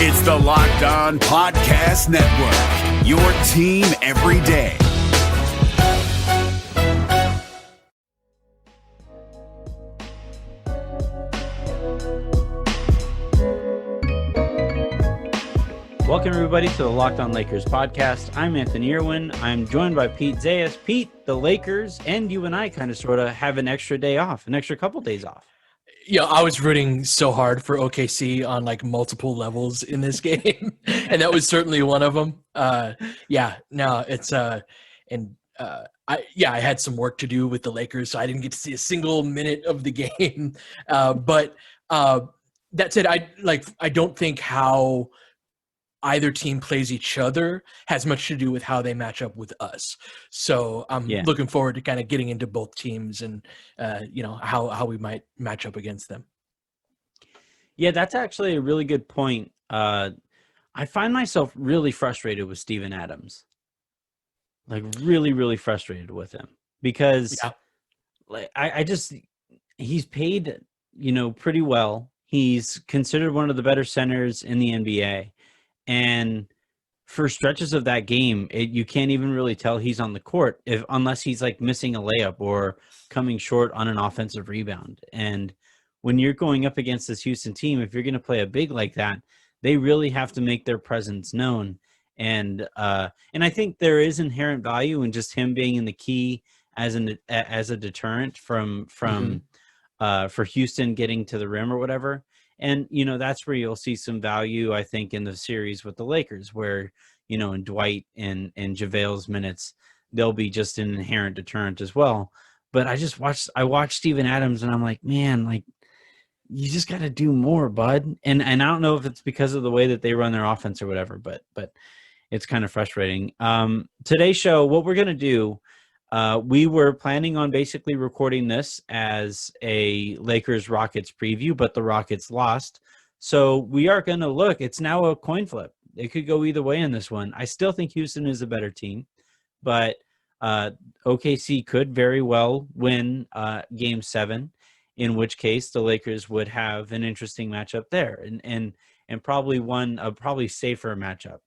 It's the Locked On Podcast Network, your team every day. Welcome, everybody, to the Locked On Lakers podcast. I'm Anthony Irwin. I'm joined by Pete Zayas. Pete, the Lakers, and you and I kind of sort of have an extra day off, an extra couple days off. Yeah, I was rooting so hard for OKC on like multiple levels in this game, and that was certainly one of them. I had some work to do with the Lakers, so I didn't get to see a single minute of the game. But that said, I don't think how either team plays each other has much to do with how they match up with us. So I'm looking forward to kind of getting into both teams and, how we might match up against them. Yeah, that's actually a really good point. I find myself really frustrated with Steven Adams. Like really, really frustrated with him because he's paid, pretty well. He's considered one of the better centers in the NBA. And for stretches of that game, you can't even really tell he's on the court unless he's like missing a layup or coming short on an offensive rebound. And when you're going up against this Houston team, if you're going to play a big like that, they really have to make their presence known. And I think there is inherent value in just him being in the key as a deterrent for Houston getting to the rim or whatever. And, that's where you'll see some value, I think, in the series with the Lakers, where, in Dwight and JaVale's minutes, they'll be just an inherent deterrent as well. But I watched Steven Adams and I'm like, man, like, you just got to do more, bud. And I don't know if it's because of the way that they run their offense or whatever, but it's kind of frustrating. Today's show, what we're going to do, we were planning on basically recording this as a Lakers-Rockets preview, but the Rockets lost. So we are going to look. It's now a coin flip. It could go either way in this one. I still think Houston is a better team, but OKC could very well win Game 7, in which case the Lakers would have an interesting matchup there and probably probably safer matchup.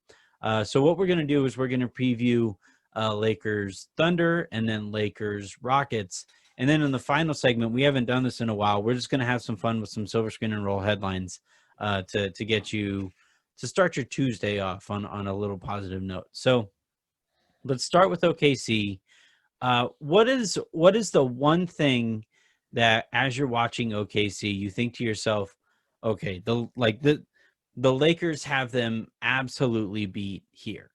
So what we're going to do is we're going to preview Lakers Thunder and then Lakers Rockets. And then in the final segment, we haven't done this in a while. We're just going to have some fun with some silver screen and roll headlines to get you to start your Tuesday off on a little positive note. So let's start with OKC. What is the one thing that as you're watching OKC, you think to yourself, okay, the Lakers have them absolutely beat here?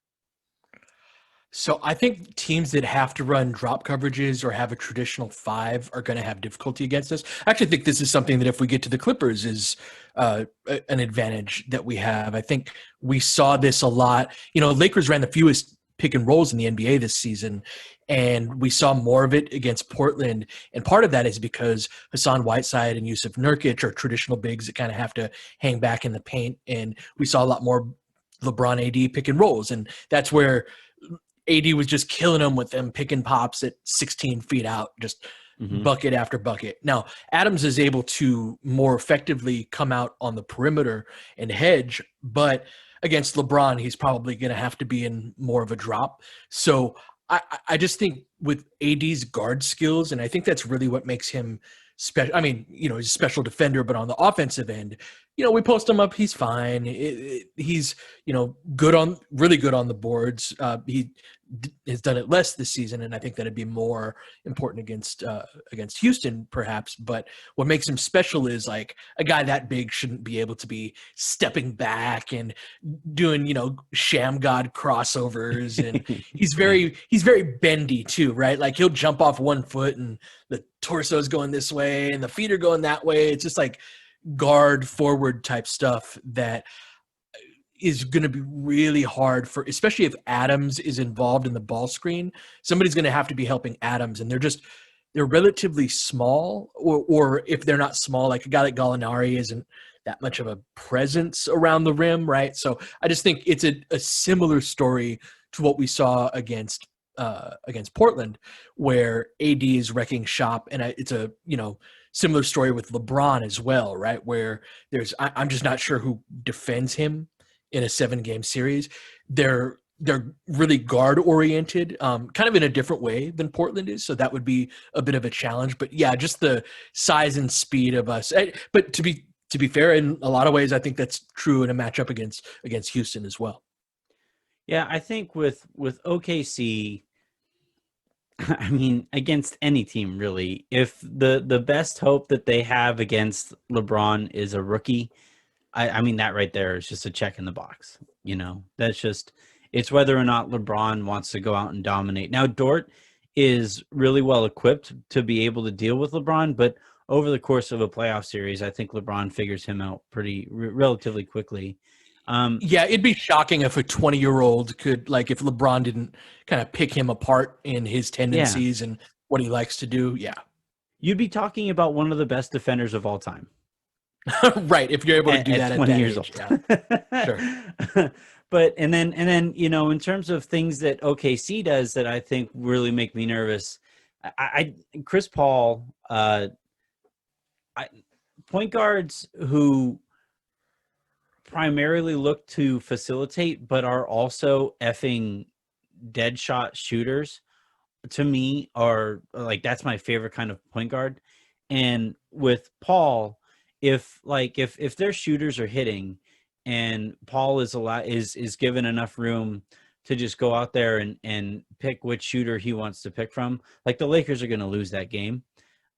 So I think teams that have to run drop coverages or have a traditional 5 are going to have difficulty against us. I actually think this is something that if we get to the Clippers is an advantage that we have. I think we saw this a lot. Lakers ran the fewest pick and rolls in the NBA this season, and we saw more of it against Portland. And part of that is because Hassan Whiteside and Yusuf Nurkic are traditional bigs that kind of have to hang back in the paint. And we saw a lot more LeBron AD pick and rolls. And that's where AD was just killing them with them pick and pops at 16 feet out, just bucket after bucket. Now, Adams is able to more effectively come out on the perimeter and hedge, but against LeBron, he's probably going to have to be in more of a drop. So I just think with AD's guard skills, and I think that's really what makes him special. I mean, he's a special defender, but on the offensive end, we post him up, he's fine. He's, really good on the boards. He has done it less this season, and I think that'd be more important against Houston, perhaps. But what makes him special is like a guy that big shouldn't be able to be stepping back and doing, sham god crossovers, and he's very bendy too, right? Like he'll jump off one foot and the torso's going this way and the feet are going that way. It's just like guard forward type stuff that is going to be really hard for, especially if Adams is involved in the ball screen. Somebody's going to have to be helping Adams, and they're relatively small, or if they're not small, like a guy like Gallinari isn't that much of a presence around the rim, right? So I just think it's a similar story to what we saw against Portland, where AD is wrecking shop, and it's a similar story with LeBron as well, right? Where I'm just not sure who defends him in a 7-game series. They're really guard oriented, kind of in a different way than Portland is. So that would be a bit of a challenge. But yeah, just the size and speed of us. But to be fair, in a lot of ways, I think that's true in a matchup against Houston as well. Yeah, I think with OKC, I mean, against any team really, if the best hope that they have against LeBron is a rookie, I mean that right there is just a check in the box. That's just it's whether or not LeBron wants to go out and dominate. Now Dort is really well equipped to be able to deal with LeBron, but over the course of a playoff series, I think LeBron figures him out pretty relatively quickly. Yeah, it'd be shocking if a 20-year-old could, like, if LeBron didn't kind of pick him apart in his Yeah, tendencies and what he likes to do. Yeah. you'd be talking about one of the best defenders of all time. Right. If you're able to do At that at 20 that years age. old. Yeah. Sure. But and then in terms of things that OKC does that I think really make me nervous, I Chris Paul, point guards who primarily look to facilitate but are also effing dead shot shooters, to me, are like, that's my favorite kind of point guard. And with Paul, if their shooters are hitting and Paul is given enough room to just go out there and pick which shooter he wants to pick from, like, the Lakers are going to lose that game.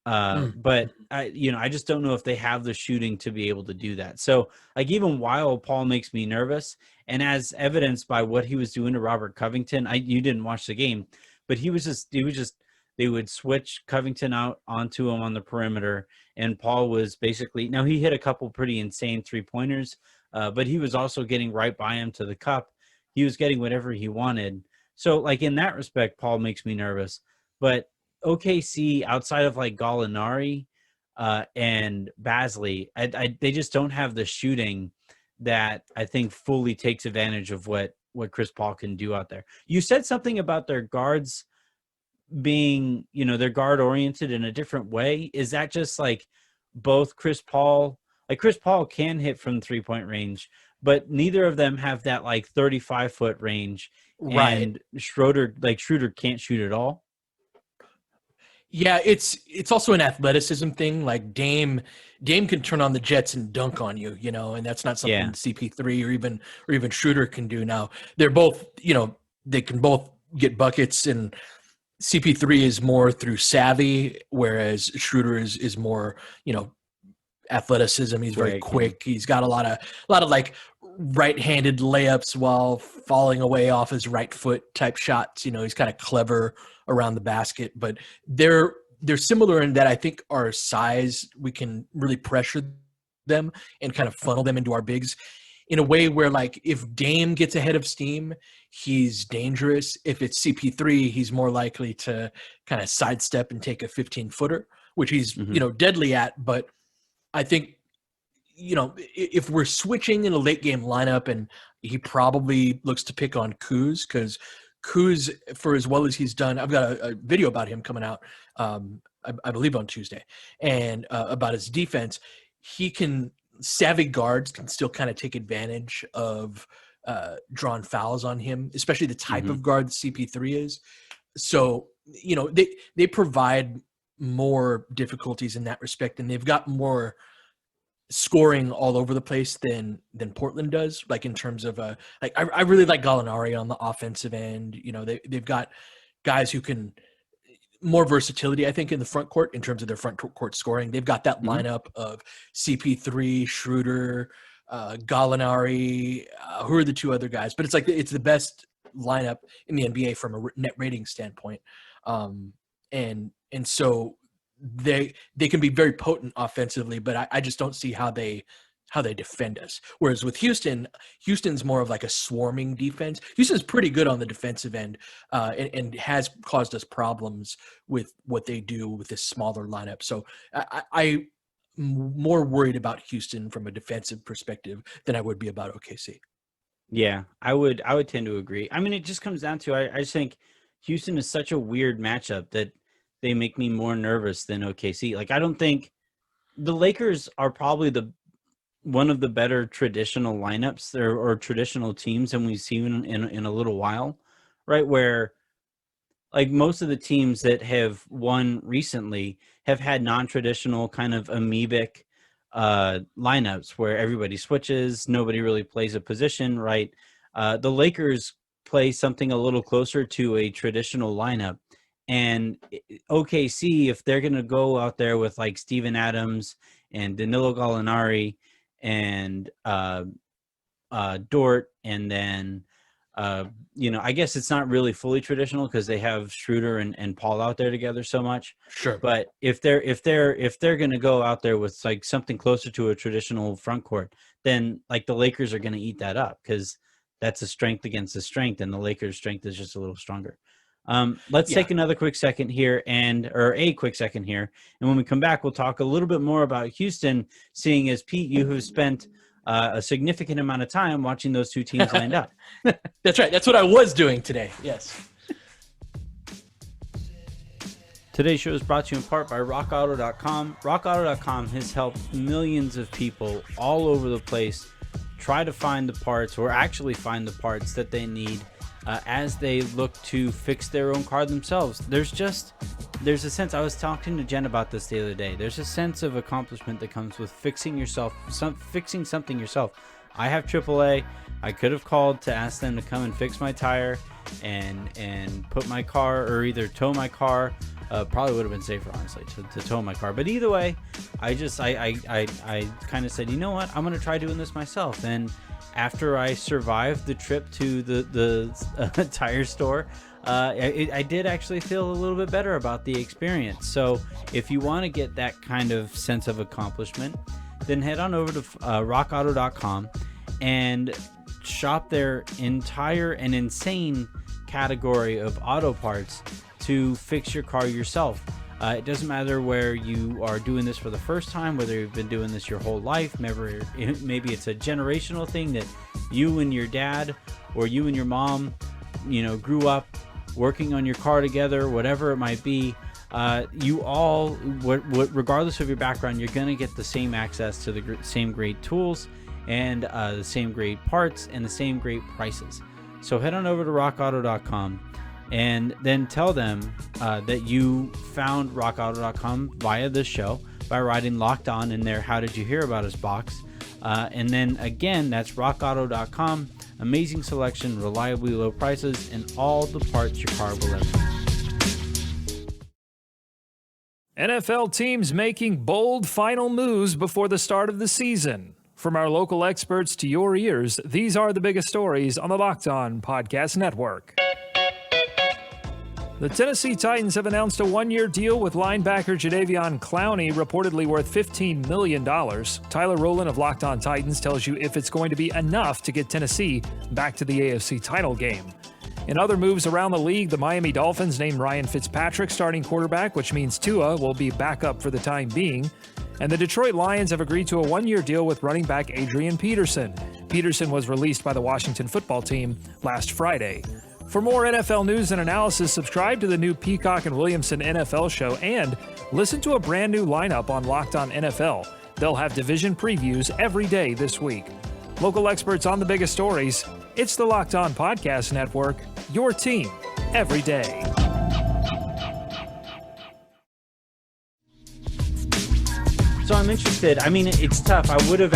Mm. But I just don't know if they have the shooting to be able to do that. So, like, even while Paul makes me nervous, and as evidenced by what he was doing to Robert Covington, you didn't watch the game, but he was just they would switch Covington out onto him on the perimeter, and Paul was basically, now he hit a couple pretty insane 3-pointers, but he was also getting right by him to the cup. He was getting whatever he wanted. So, like, in that respect, Paul makes me nervous. But OKC, outside of like Gallinari and Basley, they just don't have the shooting that I think fully takes advantage of what Chris Paul can do out there. You said something about their guards being, they're guard oriented in a different way. Is that just like both Chris Paul can hit from 3-point range, but neither of them have that like 35-foot range, Right. and Schroeder can't shoot at all. Yeah, it's also an athleticism thing. Like Dame can turn on the jets and dunk on you, and that's not something Yeah. CP3 or even Schroeder can do. Now they're both, they can both get buckets, and CP3 is more through savvy, whereas Schroeder is more, athleticism. He's very quick. He's got a lot of like right-handed layups while falling away off his right foot type shots. He's kind of clever around the basket, but they're similar in that I think our size, we can really pressure them and kind of funnel them into our bigs in a way where, like, if Dame gets ahead of steam, he's dangerous. If it's CP3, he's more likely to kind of sidestep and take a 15-footer, which he's, deadly at. But I think, if we're switching in a late game lineup, and he probably looks to pick on Kuz, because Kuz, for as well as he's done, I've got a video about him coming out, I believe on Tuesday, and about his defense. Savvy guards can still kind of take advantage of drawn fouls on him, especially the type of guard CP3 is. So, they provide more difficulties in that respect, and they've got more scoring all over the place than Portland does, like in terms of I really like Gallinari on the offensive end. They've got guys who can more versatility, I think, in the front court in terms of their front court scoring. They've got that lineup of CP3, Schroeder, Gallinari, who are the two other guys, but it's the best lineup in the NBA from a net rating standpoint. And so they can be very potent offensively, but I just don't see how they defend us. Whereas with Houston's more of like a swarming defense. Houston's pretty good on the defensive end, and has caused us problems with what they do with this smaller lineup. So I'm more worried about Houston from a defensive perspective than I would be about OKC. Yeah, I would tend to agree. I mean, it just comes down to, I just think Houston is such a weird matchup that they make me more nervous than OKC. Like, I don't think the Lakers are probably one of the better traditional lineups or traditional teams than we've seen in a little while, right? Where like most of the teams that have won recently have had non-traditional kind of amoebic lineups where everybody switches, nobody really plays a position, right? The Lakers play something a little closer to a traditional lineup. And OKC, if they're going to go out there with like Steven Adams and Danilo Gallinari and Dort, and then I guess it's not really fully traditional because they have Schroeder and Paul out there together so much. Sure. But if they're going to go out there with like something closer to a traditional front court, then like the Lakers are going to eat that up because that's a strength against a strength, and the Lakers' strength is just a little stronger. Let's take another quick second here, and when we come back, we'll talk a little bit more about Houston, seeing as Pete, you have spent a significant amount of time watching those two teams lined up. That's right. That's what I was doing today. Yes. Today's show is brought to you in part by RockAuto.com. RockAuto.com has helped millions of people all over the place try to find the parts, or actually find the parts that they need as they look to fix their own car themselves. There's a sense, I was talking to Jen about this the other day, there's a sense of accomplishment that comes with fixing something yourself. I have AAA. I could have called to ask them to come and fix my tire and put my car, or either tow my car. Probably would have been safer, honestly, to tow my car. But either way, I kind of said, you know what, I'm going to try doing this myself. And after I survived the trip to the tire store, I did actually feel a little bit better about the experience. So if you want to get that kind of sense of accomplishment, then head on over to rockauto.com and shop their entire and insane category of auto parts to fix your car yourself. It doesn't matter where you are doing this for the first time, whether you've been doing this your whole life, maybe it's a generational thing that you and your dad or you and your mom, grew up working on your car together, whatever it might be. You all, regardless of your background, you're going to get the same access to the same great tools and the same great parts and the same great prices. So head on over to rockauto.com and then tell them that you found rockauto.com via this show by writing Locked On in their How Did You Hear About Us box. And then again, that's rockauto.com. Amazing selection, reliably low prices, and all the parts your car will ever need. NFL teams making bold final moves before the start of the season. From our local experts to your ears, these are the biggest stories on the Locked On Podcast Network. The Tennessee Titans have announced a one-year deal with linebacker Jadeveon Clowney, reportedly worth $15 million. Tyler Rowland of Locked On Titans tells you if it's going to be enough to get Tennessee back to the AFC title game. In other moves around the league, the Miami Dolphins named Ryan Fitzpatrick starting quarterback, which means Tua will be back up for the time being. And the Detroit Lions have agreed to a one-year deal with running back Adrian Peterson. Peterson was released by the Washington football team last Friday. For more NFL news and analysis, subscribe to the new Peacock and Williamson NFL show and listen to a brand new lineup on Locked On NFL. They'll have division previews every day this week. Local experts on the biggest stories. It's the Locked On Podcast Network, your team every day. So I'm interested. I mean, it's tough. I would have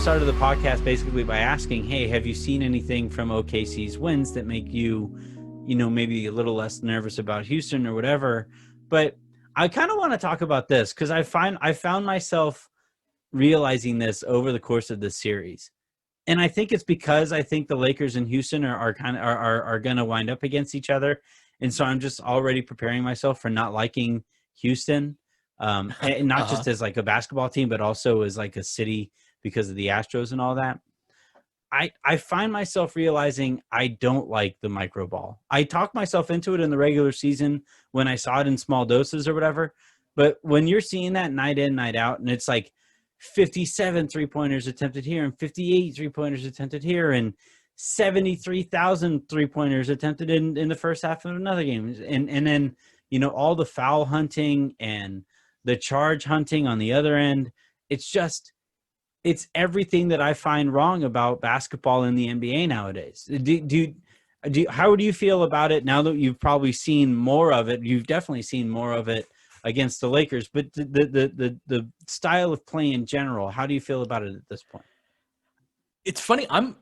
started the podcast basically by asking, hey, have you seen anything from OKC's wins that make you, maybe a little less nervous about Houston or whatever? But I kind of want to talk about this because I found myself realizing this over the course of this series. And I think it's because I think the Lakers and Houston are going to wind up against each other. And so I'm just already preparing myself for not liking Houston. And not just as like a basketball team, but also as like a city because of the Astros and all that. I find myself realizing I don't like the micro ball. I talked myself into it in the regular season when I saw it in small doses or whatever. But when you're seeing that night in, night out, and it's like 57 three-pointers attempted here and 58 three-pointers attempted here and 73,000 three-pointers attempted in the first half of another game. And then, all the foul hunting and the charge hunting on the other end, it's just, it's everything that I find wrong about basketball in the NBA nowadays. How do you feel about it now that you've probably seen more of it? You've definitely seen more of it against the Lakers, but the style of play in general, how do you feel about it at this point? It's funny. I'm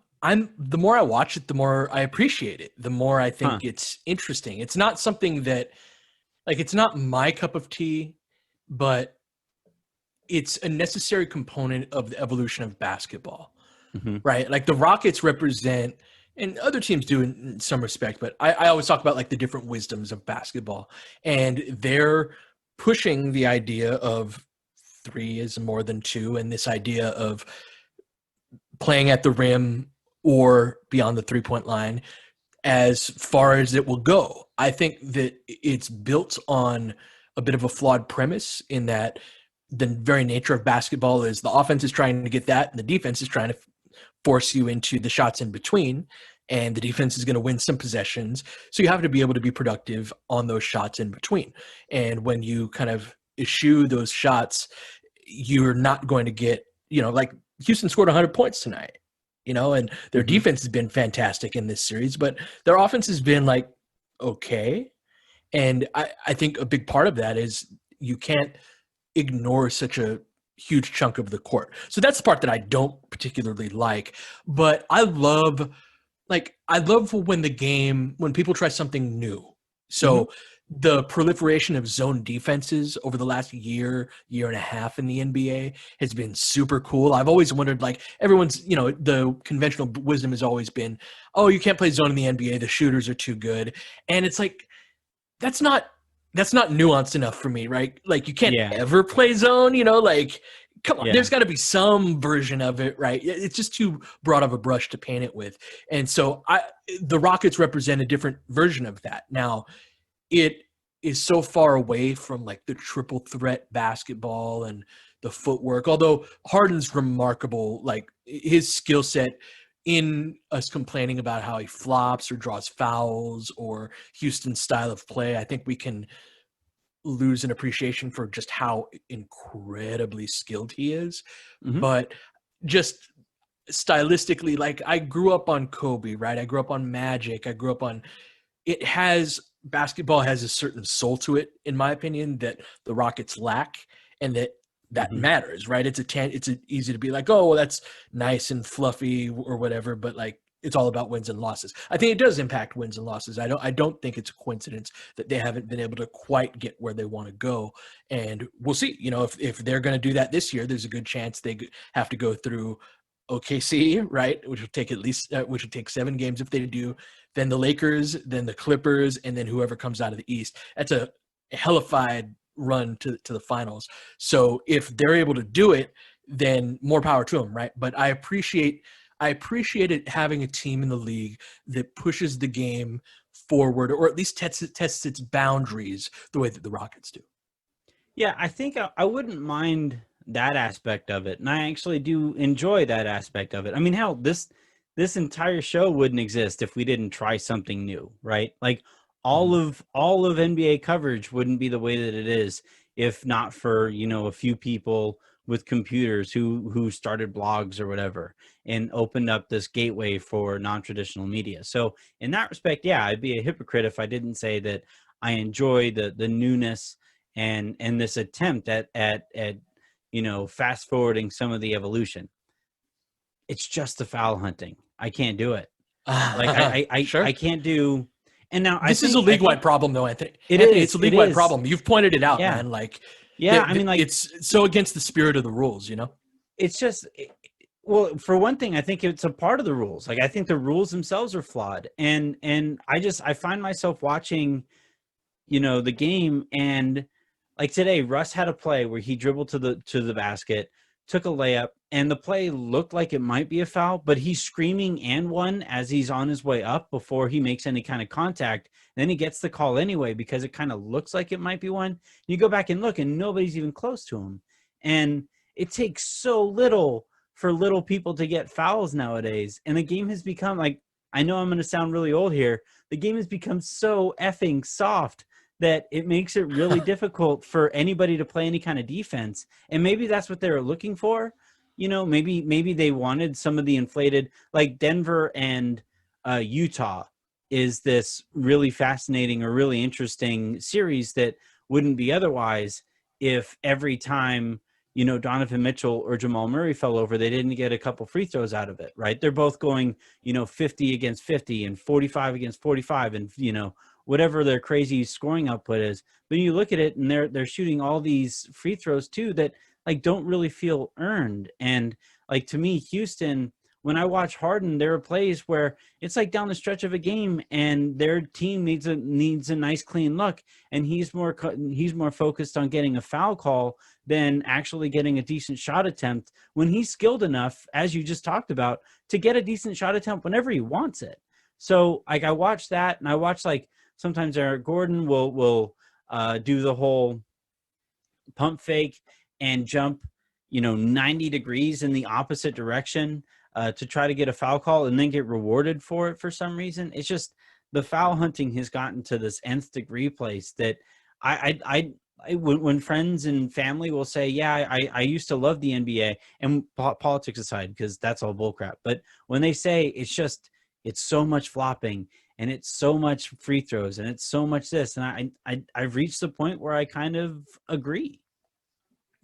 the more I watch it, the more I appreciate it. The more I think it's interesting. It's not something that, like, it's not my cup of tea, but it's a necessary component of the evolution of basketball, right? Like the Rockets represent, and other teams do in some respect, but I always talk about like the different wisdoms of basketball, and they're pushing the idea of 3 is more than 2, and this idea of playing at the rim or beyond the 3-point line as far as it will go. I think that it's built on a bit of a flawed premise in that the very nature of basketball is the offense is trying to get that and the defense is trying to force you into the shots in between, and the defense is going to win some possessions. So you have to be able to be productive on those shots in between. And when you kind of eschew those shots, you're not going to get, like Houston scored 100 points tonight, and their defense has been fantastic in this series, but their offense has been like, okay. And I think a big part of that is you can't ignore such a huge chunk of the court. So that's the part that I don't particularly like, but I love when people try something new. So the proliferation of zone defenses over the last year and a half in the NBA has been super cool. I've always wondered, like, everyone's, the conventional wisdom has always been, oh, you can't play zone in the NBA. The shooters are too good. And it's like, that's not nuanced enough for me, right? Like, you can't ever play zone, like, come on, there's got to be some version of it, right? It's just too broad of a brush to paint it with. And so the Rockets represent a different version of that. Now, it is so far away from like the triple threat basketball and the footwork, although Harden's remarkable, like his skill set in us complaining about how he flops or draws fouls or Houston's style of play. I think we can lose an appreciation for just how incredibly skilled he is. But just stylistically, like, I grew up on Kobe, right? I grew up on Magic. I grew up on basketball has a certain soul to it, in my opinion, that the Rockets lack, and that matters, right? It's easy to be like, oh, well, that's nice and fluffy or whatever, but like, it's all about wins and losses. I think it does impact wins and losses. I don't think it's a coincidence that they haven't been able to quite get where they want to go. And we'll see, if they're going to do that this year, there's a good chance they have to go through OKC, right? Which will take 7 games if they do, then the Lakers, then the Clippers, and then whoever comes out of the East. That's a hellified run to the finals. So if they're able to do it, then more power to them, right? But I appreciate it having a team in the league that pushes the game forward, or at least tests its boundaries the way that the Rockets do. Yeah, I think I wouldn't mind that aspect of it, and I actually do enjoy that aspect of it. I mean, hell, this entire show wouldn't exist if we didn't try something new, right? Like all of NBA coverage wouldn't be the way that it is if not for, a few people with computers who started blogs or whatever and opened up this gateway for non-traditional media. So in that respect, yeah, I'd be a hypocrite if I didn't say that I enjoy the newness and this attempt at fast forwarding some of the evolution. It's just the foul hunting. I can't do it. Like Sure. I can't do. And now this is a league-wide problem, though, Anthony. It's a league-wide problem. You've pointed it out, man. Like, I mean, like, it's so against the spirit of the rules, It's just, well, for one thing, I think it's a part of the rules. Like, I think the rules themselves are flawed, and I find myself watching, the game, and like today, Russ had a play where he dribbled to the basket, took a layup, and the play looked like it might be a foul, but he's screaming and one as he's on his way up before he makes any kind of contact. And then he gets the call anyway because it kind of looks like it might be one. You go back and look, and nobody's even close to him. And it takes so little for little people to get fouls nowadays. And the game has become, like, I know I'm going to sound really old here, the game has become so effing soft that it makes it really difficult for anybody to play any kind of defense. And maybe that's what they were looking for, maybe they wanted some of the inflated, like Denver and Utah is this really fascinating or really interesting series that wouldn't be otherwise if every time, Donovan Mitchell or Jamal Murray fell over, they didn't get a couple free throws out of it, right? They're both going, 50 against 50 and 45 against 45 and, whatever their crazy scoring output is. But you look at it and they're shooting all these free throws too that like don't really feel earned. And like, to me, Houston, when I watch Harden, there are plays where it's like down the stretch of a game and their team needs a nice clean look, and he's more focused on getting a foul call than actually getting a decent shot attempt, when he's skilled enough, as you just talked about, to get a decent shot attempt whenever he wants it. So like I watch that, and I watch like sometimes Eric Gordon will do the whole pump fake and jump 90 degrees in the opposite direction to try to get a foul call and then get rewarded for it for some reason. It's just the foul hunting has gotten to this nth degree place that when friends and family will say, yeah, I used to love the NBA, and politics aside, because that's all bullcrap. But when they say it's so much flopping and it's so much free throws and it's so much this, and I've reached the point where I kind of agree.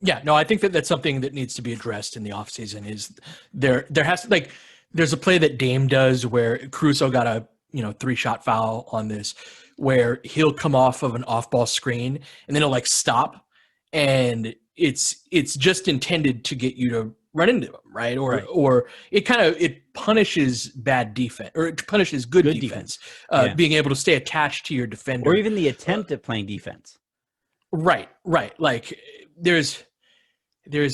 Yeah, no, I think that's something that needs to be addressed in the offseason. Is there has to, like, there's a play that Dame does where Caruso got a 3-shot foul on this, where he'll come off of an off-ball screen and then he'll like stop, and it's just intended to get you to run into him, right? Or it punishes bad defense, or it punishes good defense. Being able to stay attached to your defender, or even the attempt at playing defense. Right. Like there's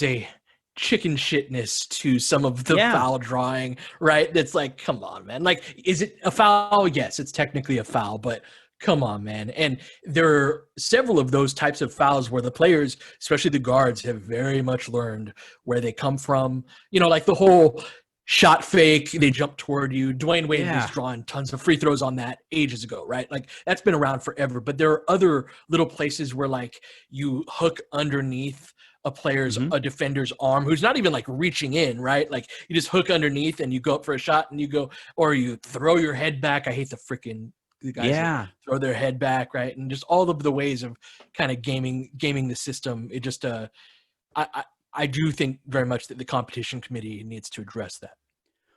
a chicken shitness to some of the foul drawing, right? That's like, come on, man. Like, is it a foul? Yes, it's technically a foul, but come on, man. And there are several of those types of fouls where the players, especially the guards, have very much learned where they come from. Like the whole shot fake, they jump toward you. Dwayne Wade was drawing tons of free throws on that ages ago, right? Like, that's been around forever. But there are other little places where like you hook underneath a defender's arm who's not even like reaching in, right? Like you just hook underneath and you go up for a shot and you go, or you throw your head back. I hate the guys that throw their head back, right? And just all of the ways of kind of gaming the system. It just I do think very much that the competition committee needs to address that.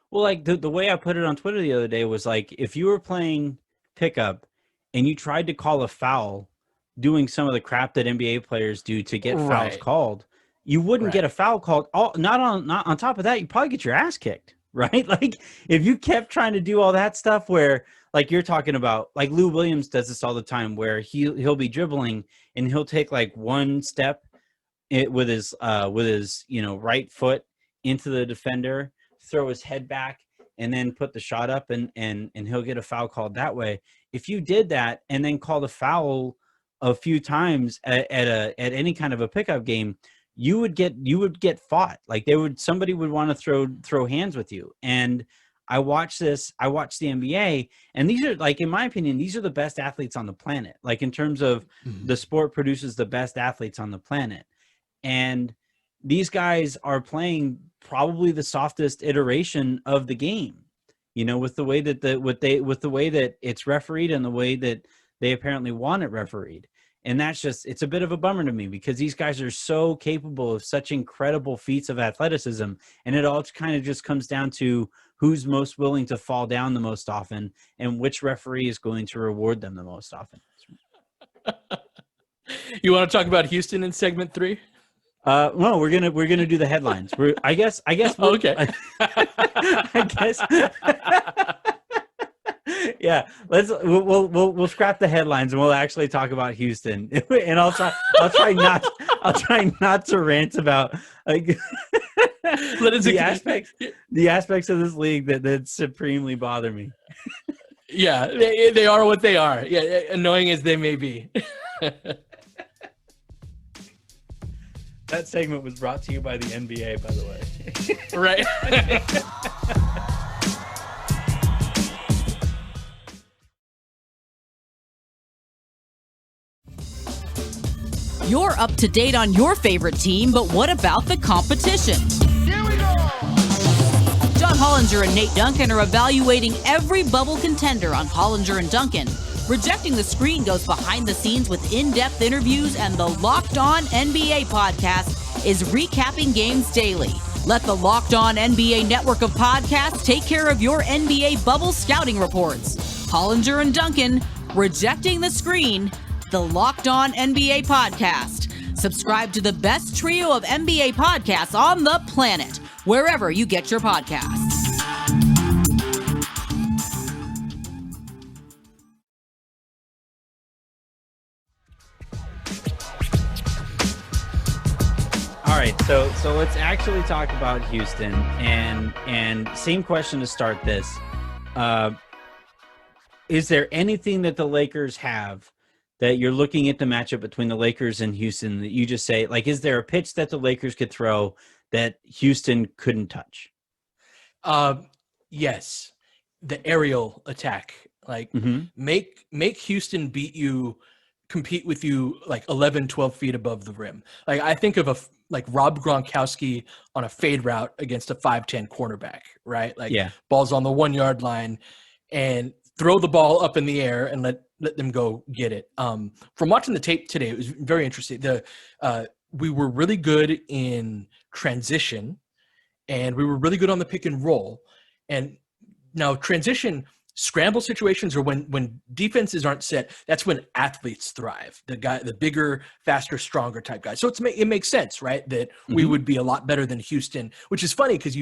Well, like the way I put it on Twitter the other day was like, if you were playing pickup and you tried to call a foul doing some of the crap that NBA players do to get fouls called, you wouldn't get a foul called. Not on top of that, you probably get your ass kicked, right? Like if you kept trying to do all that stuff where like you're talking about, like Lou Williams does this all the time, where he'll be dribbling and he'll take like one step with his right foot into the defender, throw his head back, and then put the shot up, and he'll get a foul called that way. If you did that and then called a foul a few times at any kind of a pickup game, you would get fought. Like somebody would want to throw hands with you. And I watch the NBA, and these are, like, in my opinion, these are the best athletes on the planet. Like in terms of the sport produces the best athletes on the planet. And these guys are playing probably the softest iteration of the game, with the way that the way that it's refereed and the way that they apparently want it refereed. And it's a bit of a bummer to me, because these guys are so capable of such incredible feats of athleticism. And it all kind of just comes down to who's most willing to fall down the most often and which referee is going to reward them the most often. You want to talk about Houston in segment 3? No, we're gonna do the headlines. I guess. Okay. I guess. Yeah, we'll scrap the headlines and we'll actually talk about Houston. And I'll try not to rant about like the aspects of this league that supremely bother me. Yeah, they are what they are. Yeah, annoying as they may be. That segment was brought to you by the NBA, by the way. Right. You're up to date on your favorite team, but what about the competition? Here we go! Hollinger and Nate Duncan are evaluating every bubble contender on Hollinger and Duncan. Rejecting the Screen goes behind the scenes with in-depth interviews, and the Locked On NBA podcast is recapping games daily. Let the Locked On NBA network of podcasts take care of your NBA bubble scouting reports. Hollinger and Duncan, Rejecting the Screen, the Locked On NBA podcast. Subscribe to the best trio of NBA podcasts on the planet, wherever you get your podcasts. All right, so let's actually talk about Houston, and same question to start this. Is there anything that the Lakers have that you're looking at the matchup between the Lakers and Houston that you just say, like, is there a pitch that the Lakers could throw that Houston couldn't touch? Yes, the aerial attack. Like, make Houston compete with you like 11, 12 feet above the rim. Like, I think of like Rob Gronkowski on a fade route against a 5'10" cornerback, right? Like, ball's on the 1 yard line, and throw the ball up in the air and let them go get it. From watching the tape today, it was very interesting. We were really good in transition, and we were really good on the pick and roll. And now transition, scramble situations, or when defenses aren't set, that's when athletes thrive. The bigger, faster, stronger type guys. So it makes sense, right, that we would be a lot better than Houston, which is funny because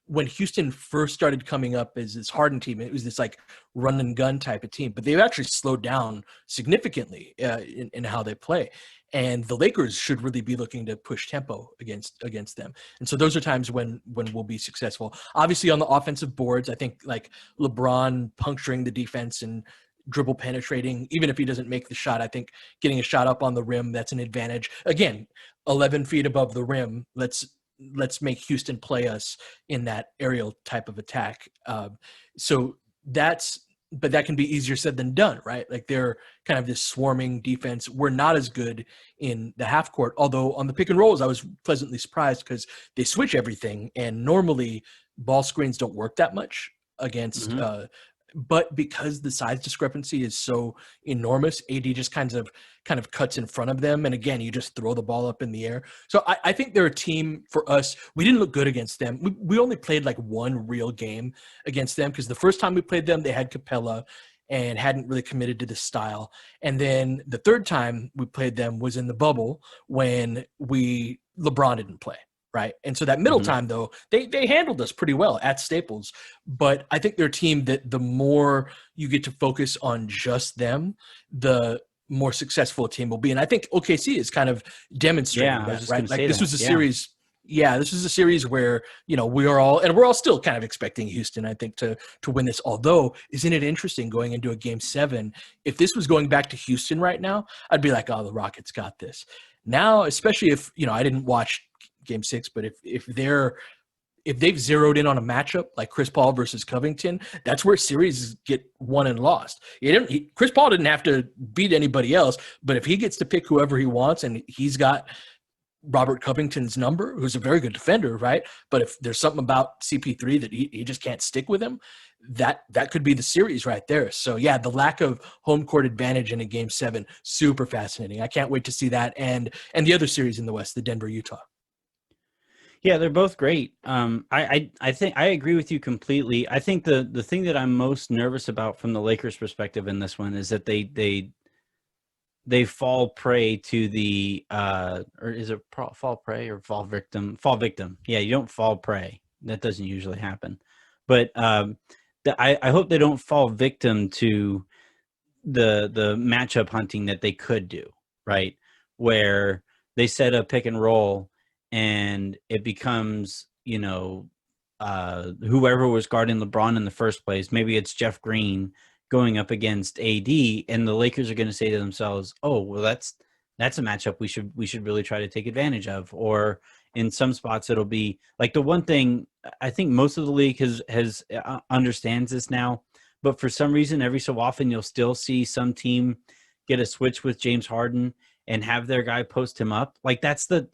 when Houston first started coming up as this Harden team, it was this like run and gun type of team, but they've actually slowed down significantly in how they play. And the Lakers should really be looking to push tempo against them. And so those are times when we'll be successful. Obviously on the offensive boards, I think like LeBron puncturing the defense and dribble penetrating, even if he doesn't make the shot, I think getting a shot up on the rim, that's an advantage. Again, 11 feet above the rim, let's make Houston play us in that aerial type of attack. But that can be easier said than done, right? Like, they're kind of this swarming defense. We're not as good in the half court, although on the pick and rolls, I was pleasantly surprised because they switch everything, and normally ball screens don't work that much against but because the size discrepancy is so enormous, AD just kind of cuts in front of them. And again, you just throw the ball up in the air. So I think they're a team for us. We didn't look good against them. We only played like one real game against them because the first time we played them, they had Capella and hadn't really committed to the style. And then the third time we played them was in the bubble when LeBron didn't play. Right. And so that middle time, though, they handled us pretty well at Staples. But I think they're a team that the more you get to focus on just them, the more successful a team will be. And I think OKC is kind of demonstrating that, right? Like, this was a series. Yeah, this is a series where, we're all still kind of expecting Houston, I think, to win this. Although, isn't it interesting going into a game 7? If this was going back to Houston right now, I'd be like, oh, the Rockets got this. Now, especially if, I didn't watch Game 6, but if they've zeroed in on a matchup like Chris Paul versus Covington, that's where series get won and lost. Chris Paul didn't have to beat anybody else, but if he gets to pick whoever he wants and he's got Robert Covington's number, who's a very good defender, right? But if there's something about CP3 that he just can't stick with him, that could be the series right there. So yeah, the lack of home court advantage in a game 7, super fascinating. I can't wait to see that. And the other series in the West, the Denver, Utah. Yeah, they're both great. I think I agree with you completely. I think the thing that I'm most nervous about from the Lakers' perspective in this one is that they fall prey to the or is it fall prey or fall victim? Fall victim. Yeah, you don't fall prey. That doesn't usually happen. But I hope they don't fall victim to the matchup hunting that they could do, right? Where they set a pick and roll and it becomes, whoever was guarding LeBron in the first place, maybe it's Jeff Green going up against AD, and the Lakers are going to say to themselves, "Oh, well, that's a matchup we should really try to take advantage of." Or in some spots, it'll be like the one thing I think most of the league has understands this now, but for some reason, every so often you'll still see some team get a switch with James Harden, and have their guy post him up. Like that's the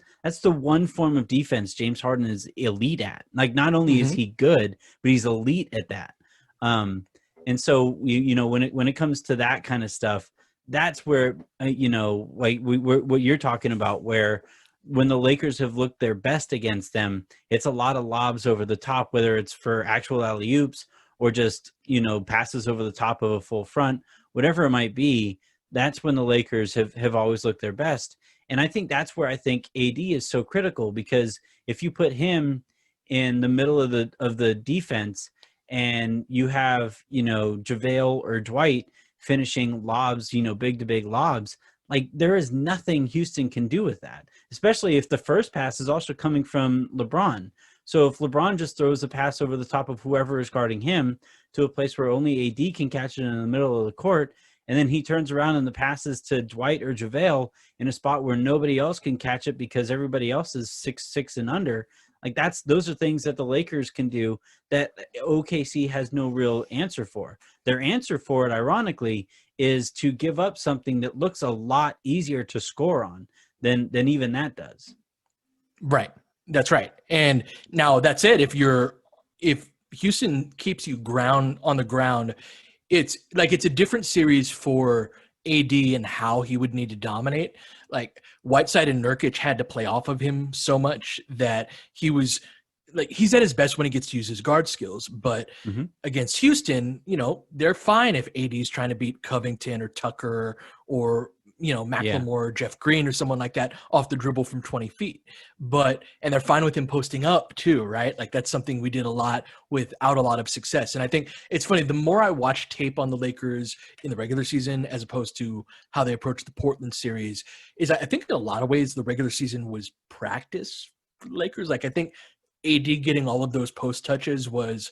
one form of defense James Harden is elite at. Like not only is he good, but he's elite at that. And so you know when it comes to that kind of stuff, that's where you know, like what you're talking about, where when the Lakers have looked their best against them, it's a lot of lobs over the top, whether it's for actual alley-oops or just, you know, passes over the top of a full front, whatever it might be. That's when the Lakers have always looked their best. And I think that's where I think AD is so critical, because if you put him in the middle of the defense and you have, you know, JaVale or Dwight finishing lobs, you know, big to big lobs, like there is nothing Houston can do with that, especially if the first pass is also coming from LeBron. So if LeBron just throws a pass over the top of whoever is guarding him to a place where only AD can catch it in the middle of the court, and then he turns around and the passes to Dwight or JaVale in a spot where nobody else can catch it because everybody else is 6'6" and under, like those are things that the Lakers can do that OKC has no real answer for. Their answer for it, ironically, is to give up something that looks a lot easier to score on than even that does. Right. That's right. And now that's it. If Houston keeps you on the ground, it's a different series for AD and how he would need to dominate. Like Whiteside and Nurkic had to play off of him so much that he's at his best when he gets to use his guard skills. But against Houston, you know, they're fine if AD is trying to beat Covington or Tucker or, you know, Macklemore or Jeff Green or someone like that off the dribble from 20 feet. And they're fine with him posting up too, right? Like that's something we did a lot without a lot of success. And I think it's funny, the more I watch tape on the Lakers in the regular season, as opposed to how they approached the Portland series, is I think in a lot of ways the regular season was practice for the Lakers. Like I think AD getting all of those post touches was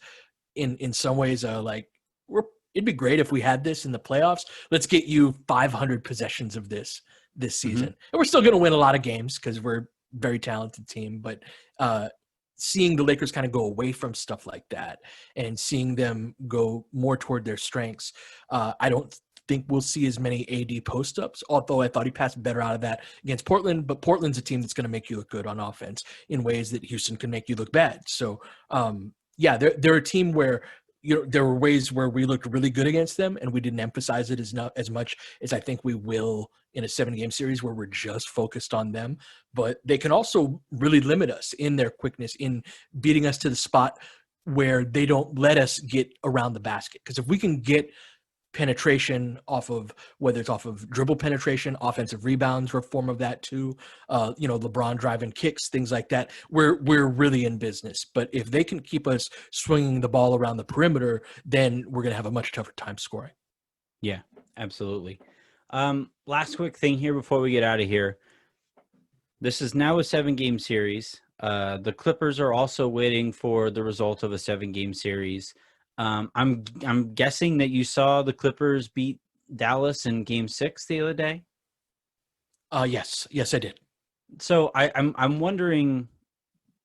in some ways it'd be great if we had this in the playoffs. Let's get you 500 possessions of this season. And we're still going to win a lot of games because we're a very talented team. But seeing the Lakers kind of go away from stuff like that and seeing them go more toward their strengths, I don't think we'll see as many AD post-ups, although I thought he passed better out of that against Portland. But Portland's a team that's going to make you look good on offense in ways that Houston can make you look bad. So, they're a team where – you know, there were ways where we looked really good against them and we didn't emphasize it as much as I think we will in a 7-game series where we're just focused on them. But they can also really limit us in their quickness, in beating us to the spot where they don't let us get around the basket. Because if we can get penetration off of, whether it's off of dribble penetration, offensive rebounds are a form of that too, you know, LeBron driving kicks, things like that, we're really in business. But if they can keep us swinging the ball around the perimeter, then we're going to have a much tougher time scoring. Yeah, absolutely. Last quick thing here before we get out of here. This is now a 7-game series. The Clippers are also waiting for the result of a 7-game series. I'm guessing that you saw the Clippers beat Dallas in Game 6 the other day. Yes, I did. So I'm wondering,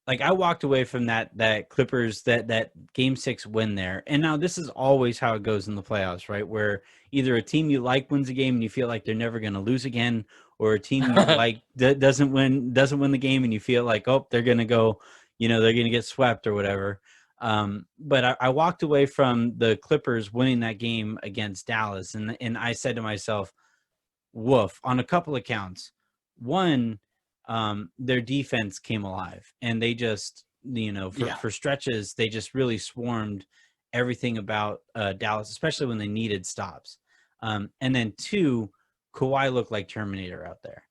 like I walked away from that Clippers that Game 6 win there, and now this is always how it goes in the playoffs, right? Where either a team you like wins a game and you feel like they're never going to lose again, or a team you like doesn't win the game and you feel like, oh, they're going to go, you know, they're going to get swept or whatever. But I walked away from the Clippers winning that game against Dallas, and I said to myself, woof, on a couple of counts. One, their defense came alive, and they just, you know, for stretches, they just really swarmed everything about Dallas, especially when they needed stops. And then 2, Kawhi looked like Terminator out there.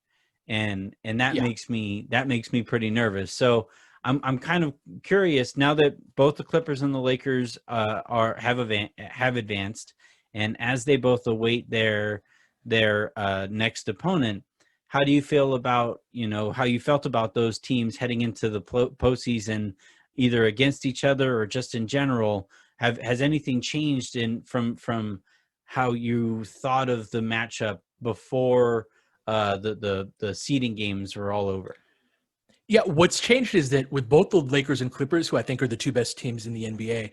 And that makes me pretty nervous. So I'm kind of curious now that both the Clippers and the Lakers have advanced, and as they both await their next opponent, how do you feel about, you know, how you felt about those teams heading into the postseason, either against each other or just in general? Has anything changed from how you thought of the matchup before the seeding games were all over? Yeah, what's changed is that with both the Lakers and Clippers, who I think are the two best teams in the NBA,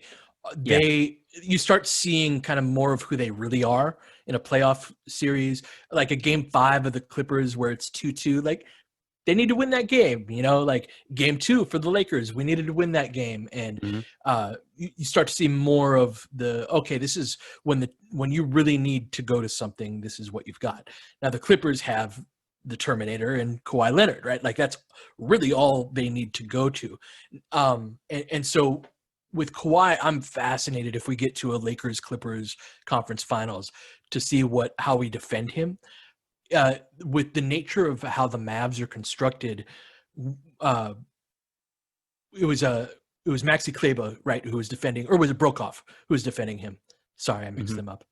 you start seeing kind of more of who they really are in a playoff series, like a game 5 of the Clippers where it's 2-2. Like, they need to win that game, like game 2 for the Lakers. We needed to win that game. And you start to see more of okay, this is when you really need to go to something, this is what you've got. Now the Clippers have the Terminator and Kawhi Leonard, right? Like, that's really all they need to go to. And so with Kawhi, I'm fascinated if we get to a Lakers-Clippers conference finals to see how we defend him. With the nature of how the Mavs are constructed, it was Maxi Kleber, right, who was defending, or was it Brokoff who was defending him? Sorry, I mixed them up.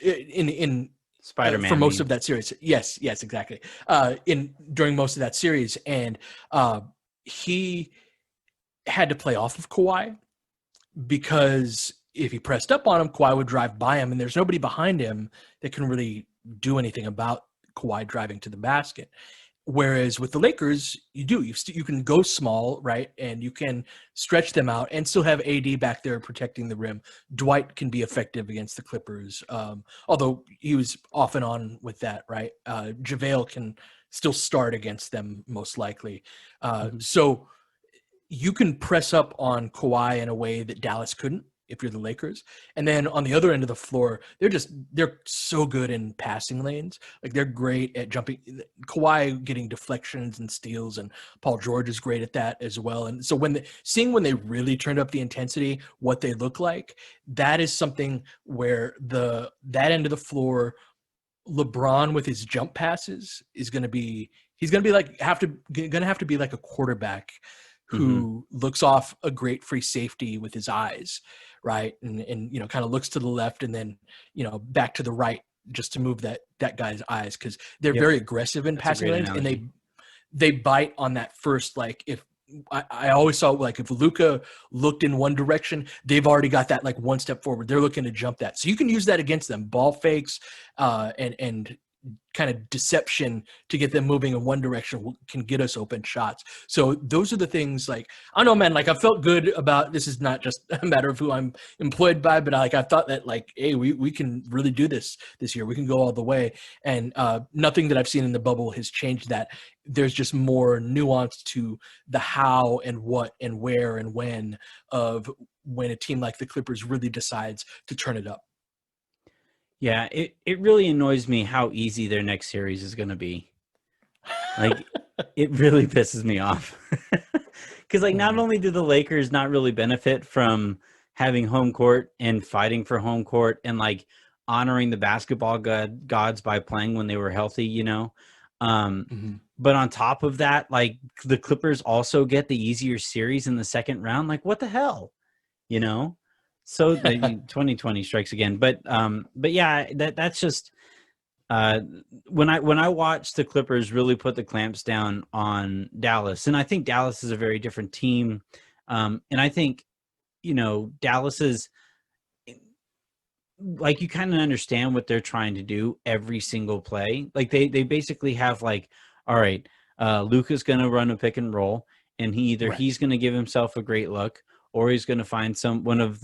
In Spider-Man for most of that series, yes, exactly. During most of that series, and he had to play off of Kawhi because if he pressed up on him, Kawhi would drive by him, and there's nobody behind him that can really do anything about Kawhi driving to the basket. Whereas with the Lakers, you can go small, right? And you can stretch them out and still have AD back there protecting the rim. Dwight can be effective against the Clippers, although he was off and on with that, right? JaVale can still start against them most likely. So you can press up on Kawhi in a way that Dallas couldn't if you're the Lakers. And then on the other end of the floor, they're so good in passing lanes. Like, they're great at jumping. Kawhi getting deflections and steals, and Paul George is great at that as well. And so when they really turned up the intensity, what they look like, that is something where that end of the floor, LeBron with his jump passes he's going to have to be like a quarterback who looks off a great free safety with his eyes, right? And kind of looks to the left and then, back to the right just to move that guy's eyes, because they're very aggressive in passing lanes, and they bite on that first. Like, if I always saw, like, if Luka looked in one direction, they've already got that like one step forward. They're looking to jump that. So you can use that against them. Ball fakes and kind of deception to get them moving in one direction can get us open shots. So those are the things, like, I don't know, man, like, I felt good about, this is not just a matter of who I'm employed by, but I thought that, like, hey, we can really do this year. We can go all the way. And nothing that I've seen in the bubble has changed that. There's just more nuance to the how and what and where and when of when a team like the Clippers really decides to turn it up. Yeah, it really annoys me how easy their next series is going to be. Like, it really pisses me off. Because, like, not only do the Lakers not really benefit from having home court and fighting for home court and, like, honoring the basketball gods by playing when they were healthy, but on top of that, like, the Clippers also get the easier series in the second round. Like, what the hell, So 2020 strikes again, but yeah, that's just when I watch the Clippers really put the clamps down on Dallas, and I think Dallas is a very different team, and I think Dallas is, like, you kind of understand what they're trying to do every single play. Like, they basically have, like, all right, Luka's going to run a pick and roll, and he's going to give himself a great look, or he's going to find one of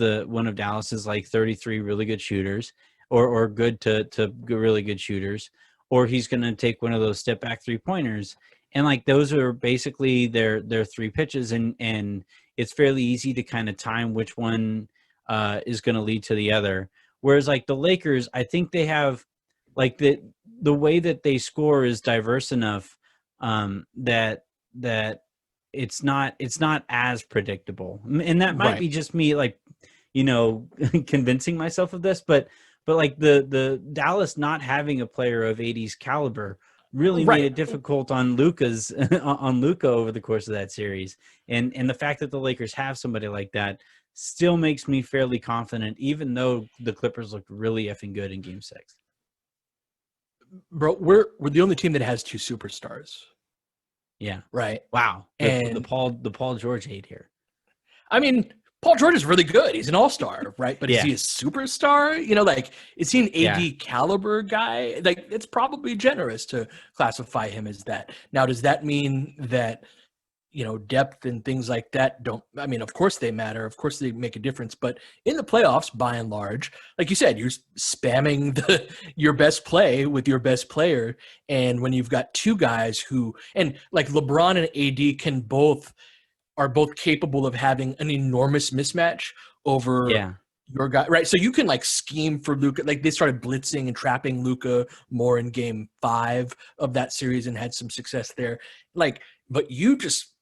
Dallas's, like, 33 really good shooters, or good to really good shooters, or he's going to take one of those step back 3-pointers. And, like, those are basically their 3 pitches. And it's fairly easy to kind of time which one is going to lead to the other. Whereas, like, the Lakers, I think they have, like, the way that they score is diverse enough that it's not as predictable. And that might be just me, like, convincing myself of this, but like the Dallas not having a player of 80s caliber really made it difficult on Luka over the course of that series. And the fact that the Lakers have somebody like that still makes me fairly confident, even though the Clippers looked really effing good in Game 6. Bro, we're the only team that has 2 superstars. Yeah. Right. Wow. And the Paul George hate here. I mean, Paul George is really good. He's an all-star, right? But is he a superstar? Like, is he an AD caliber guy? Like, it's probably generous to classify him as that. Now, does that mean that depth and things like that of course they matter. Of course they make a difference. But in the playoffs, by and large, like you said, you're spamming your best play with your best player. And when you've got two guys who, and like LeBron and AD are both capable of having an enormous mismatch over your guy, right? So you can like scheme for Luka. Like they started blitzing and trapping Luka more in game 5 of that series and had some success there. But you just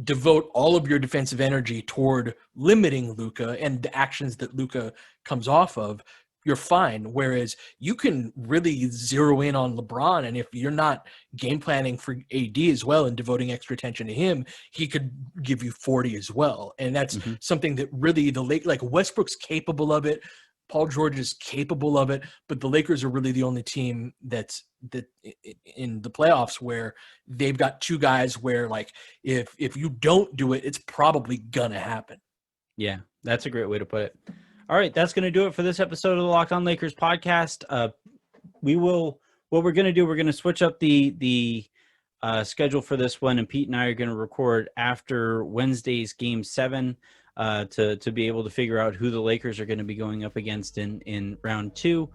devote all of your defensive energy toward limiting Luka and the actions that Luka comes off of, you're fine. Whereas you can really zero in on LeBron, and if you're not game planning for AD as well and devoting extra attention to him, he could give you 40 as well. And that's something that really Westbrook's capable of it. Paul George is capable of it, but the Lakers are really the only team that in the playoffs where they've got two guys where like if you don't do it, it's probably gonna happen. Yeah, that's a great way to put it. All right, that's going to do it for this episode of the Locked On Lakers podcast. What we're going to do, we're going to switch up the schedule for this one, and Pete and I are going to record after Wednesday's Game 7 to be able to figure out who the Lakers are going to be going up against in round 2.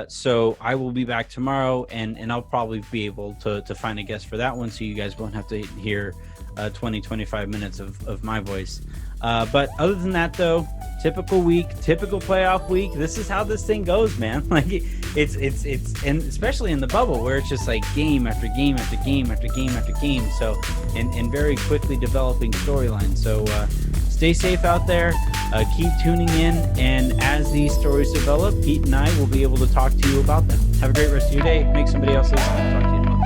So I will be back tomorrow, and I'll probably be able to find a guest for that one, so you guys won't have to hear 20-25 minutes of my voice. But other than that, though, typical week, typical playoff week. This is how this thing goes, man. Like it's and especially in the bubble where it's just like game after game after game after game after game. So and very quickly developing storylines. So stay safe out there. Keep tuning in, and as these stories develop, Pete and I will be able to talk to you about them. Have a great rest of your day. Make somebody else listen. Talk to you tomorrow.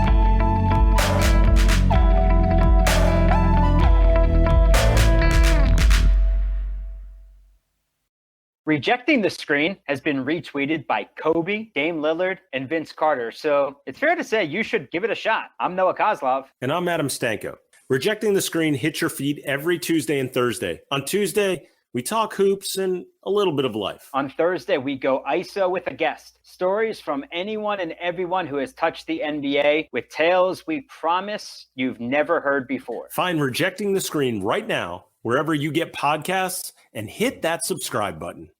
Rejecting the Screen has been retweeted by Kobe, Dame Lillard, and Vince Carter, so it's fair to say you should give it a shot. I'm Noah Kozlov. And I'm Adam Stanko. Rejecting the Screen hits your feed every Tuesday and Thursday. On Tuesday, we talk hoops and a little bit of life. On Thursday, we go ISO with a guest. Stories from anyone and everyone who has touched the NBA with tales we promise you've never heard before. Find Rejecting the Screen right now, wherever you get podcasts, and hit that subscribe button.